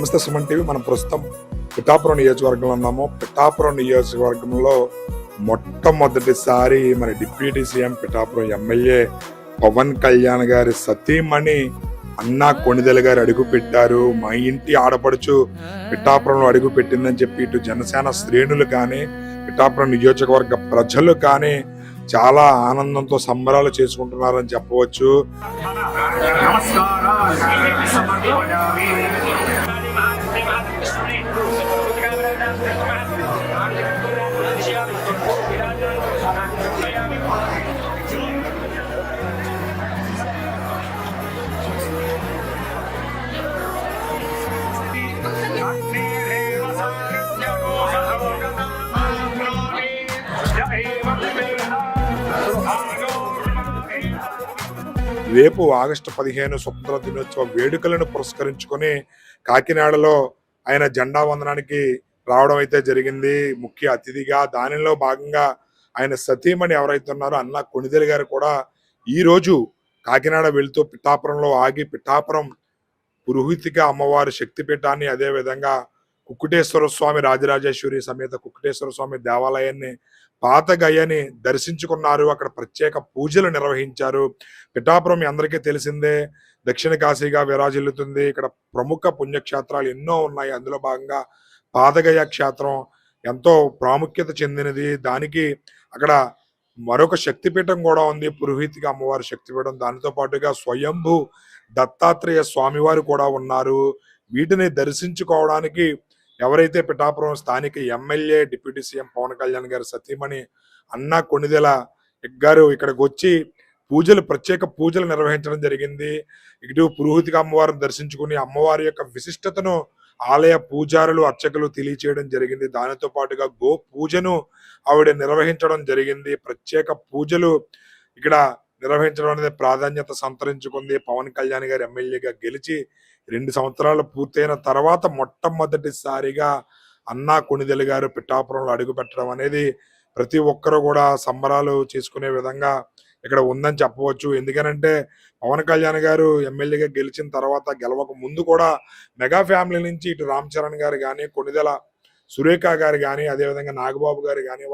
నమస్తే సుమన్ టీవీ. మనం ప్రస్తుతం పిఠాపురం నియోజకవర్గంలో ఉన్నాము. పిఠాపురం నియోజకవర్గంలో మొట్టమొదటిసారి మన deputy CM Pithapuram MLA Pawan Kalyan గారి సతీమణి అన్నా కొణిదెల గారు అడుగు పెట్టారు. మా ఇంటి ఆడపడుచు పిఠాపురంలో అడుగు పెట్టిందని చెప్పి ఇటు జనసేన శ్రేణులు కానీ పిఠాపురం నియోజకవర్గ ప్రజలు కానీ చాలా ఆనందంతో సంబరాలు చేసుకుంటున్నారని చెప్పవచ్చు. రేపు ఆగస్టు 15 స్వతంత్ర దినోత్సవ వేడుకలను పురస్కరించుకొని కాకినాడలో ఆయన జెండా వందనానికి రావడం అయితే జరిగింది ముఖ్య అతిథిగా. దానిలో భాగంగా ఆయన సతీమణి ఎవరైతే ఉన్నారో అన్నా కొణిదెల గారు కూడా ఈ రోజు కాకినాడ వెళ్తూ పిఠాపురంలో ఆగి పిఠాపురం పురోహితిక అమ్మవారి శక్తిపీఠాన్ని, అదే విధంగా కుక్కుటేశ్వర స్వామి రాజరాజేశ్వరి సమేత కుక్కుటేశ్వర స్వామి దేవాలయాన్ని, పాత గయ్యని దర్శించుకున్నారు. అక్కడ ప్రత్యేక పూజలు నిర్వహించారు. పిఠాపురం మీ అందరికీ తెలిసిందే, దక్షిణ కాశీగా విరాజిల్లుతుంది. ఇక్కడ ప్రముఖ పుణ్యక్షేత్రాలు ఎన్నో ఉన్నాయి. అందులో భాగంగా పాతగయ్య క్షేత్రం ఎంతో ప్రాముఖ్యత చెందినది. దానికి అక్కడ మరొక శక్తిపీఠం కూడా ఉంది, పురోహితిక అమ్మవారి శక్తిపీఠం. దానితో పాటుగా స్వయంభూ దత్తాత్రేయ స్వామివారు కూడా ఉన్నారు. వీటిని దర్శించుకోవడానికి ఎవరైతే పిఠాపురం స్థానిక MLA deputy CM Pawan Kalyan గారి సతీమణి అన్నా కొణిదెల గారు ఇక్కడికి వచ్చి ప్రత్యేక పూజలు నిర్వహించడం జరిగింది. ఇటు పురోహితిక అమ్మవారిని దర్శించుకుని అమ్మవారి యొక్క విశిష్టతను ఆలయ పూజారులు అర్చకులు తెలియచేయడం జరిగింది. దానితో పాటుగా గో పూజను ఆవిడ నిర్వహించడం జరిగింది. ప్రత్యేక పూజలు ఇక్కడ నిర్వహించడం అనేది ప్రాధాన్యత సంతరించుకుంది. పవన్ కళ్యాణ్ గారు ఎమ్మెల్యేగా గెలిచి 2 సంవత్సరాలు పూర్తయిన తర్వాత మొట్టమొదటిసారిగా అన్నా కొణిదెల గారు పిఠాపురంలో అడుగు పెట్టడం అనేది ప్రతి ఒక్కరు కూడా సంబరాలు చేసుకునే విధంగా ఇక్కడ ఉందని చెప్పవచ్చు. ఎందుకనంటే పవన్ కళ్యాణ్ గారు ఎమ్మెల్యేగా గెలిచిన తర్వాత గెలవక ముందు కూడా మెగా ఫ్యామిలీ నుంచి ఇటు రామ్ చరణ్ గారు కానీ, కొణిదెల సురేఖ గారు కానీ, అదేవిధంగా నాగబాబు గారు కానీ,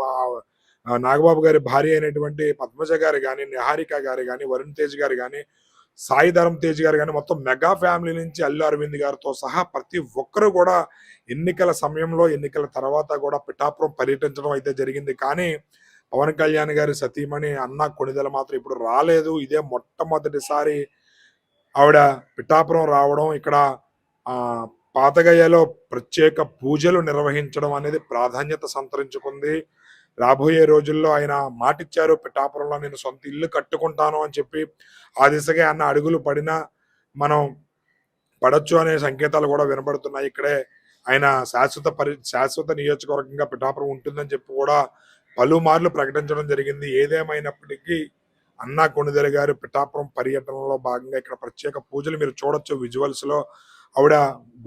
నాగబాబు గారి భార్య అయినటువంటి పద్మజ గారు కానీ, నిహారిక గారు కానీ, వరుణ్ తేజ్ గారు కానీ, సాయి ధరమ్ తేజ్ గారు కానీ, మొత్తం మెగా ఫ్యామిలీ నుంచి అల్లు అరవింద్ గారితో సహా ప్రతి ఒక్కరు కూడా ఎన్నికల సమయంలో ఎన్నికల తర్వాత కూడా పిఠాపురం పర్యటించడం అయితే జరిగింది. కానీ పవన్ కళ్యాణ్ గారి సతీమణి అన్నా కొణిదెల మాత్రం ఇప్పుడు రాలేదు. ఇదే మొట్టమొదటిసారి ఆవిడ పిఠాపురం రావడం, ఇక్కడ పాతగయ్యలో ప్రత్యేక పూజలు నిర్వహించడం అనేది ప్రాధాన్యత సంతరించుకుంది. రాబోయే రోజుల్లో ఆయన మాటిచ్చారు, పిఠాపురంలో నేను సొంత ఇల్లు కట్టుకుంటాను అని చెప్పి. ఆ దిశగా అన్న అడుగులు పడినా మనం పడచ్చు అనే సంకేతాలు కూడా వినబడుతున్నాయి. ఇక్కడే ఆయన శాశ్వత నియోజకవర్గంగా పిఠాపురం ఉంటుందని చెప్పి కూడా పలుమార్లు ప్రకటించడం జరిగింది. ఏదేమైనప్పటికీ అన్నా కొణిదెల గారు పిఠాపురం పర్యటనలో భాగంగా ఇక్కడ ప్రత్యేక పూజలు మీరు చూడొచ్చు విజువల్స్ లో. ఆవిడ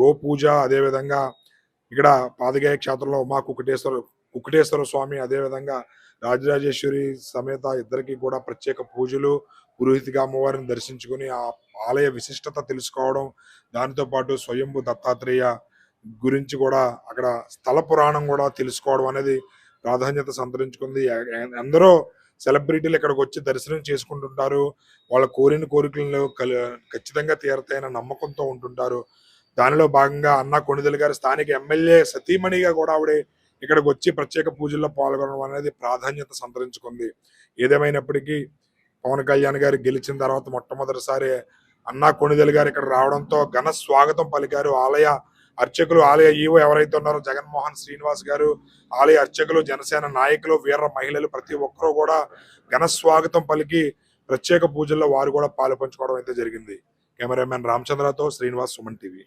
గో పూజ, అదేవిధంగా ఇక్కడ పాదగయ క్షేత్రంలో ఉమా కుక్కుటేశ్వర స్వామి, అదేవిధంగా రాజరాజేశ్వరి సమేత ఇద్దరికి కూడా ప్రత్యేక పూజలు, పురోహితిగా అమ్మవారిని దర్శించుకుని ఆ ఆలయ విశిష్టత తెలుసుకోవడం, దానితో పాటు స్వయంభూ దత్తాత్రేయ గురించి కూడా అక్కడ స్థల పురాణం కూడా తెలుసుకోవడం అనేది ప్రాధాన్యత సంతరించుకుంది. ఎందరో సెలబ్రిటీలు ఇక్కడికి వచ్చి దర్శనం చేసుకుంటుంటారు. వాళ్ళ కోరికలను ఖచ్చితంగా తీరతాయన్న నమ్మకంతో ఉంటుంటారు. దానిలో భాగంగా అన్నా కొణిదెల గారు స్థానిక ఎమ్మెల్యే సతీమణిగా కూడా ఆవిడ ఇక్కడికి వచ్చి ప్రత్యేక పూజల్లో పాల్గొనడం అనేది ప్రాధాన్యత సంతరించుకుంది. ఏదేమైనప్పటికీ పవన్ కళ్యాణ్ గారు గెలిచిన తర్వాత మొట్టమొదటిసారి అన్నా కొణిదెల గారు ఇక్కడ రావడంతో ఘన స్వాగతం పలికారు ఆలయ అర్చకులు. ఆలయ ఈవో ఎవరైతే ఉన్నారో జగన్మోహన్ శ్రీనివాస్ గారు, ఆలయ అర్చకులు, జనసేన నాయకులు, వీర మహిళలు ప్రతి ఒక్కరూ కూడా ఘన స్వాగతం పలికి ప్రత్యేక పూజల్లో వారు కూడా పాలు పంచుకోవడం అయితే జరిగింది. కెమెరామెన్ రామచంద్రతో శ్రీనివాస్, సుమన్ టీవీ.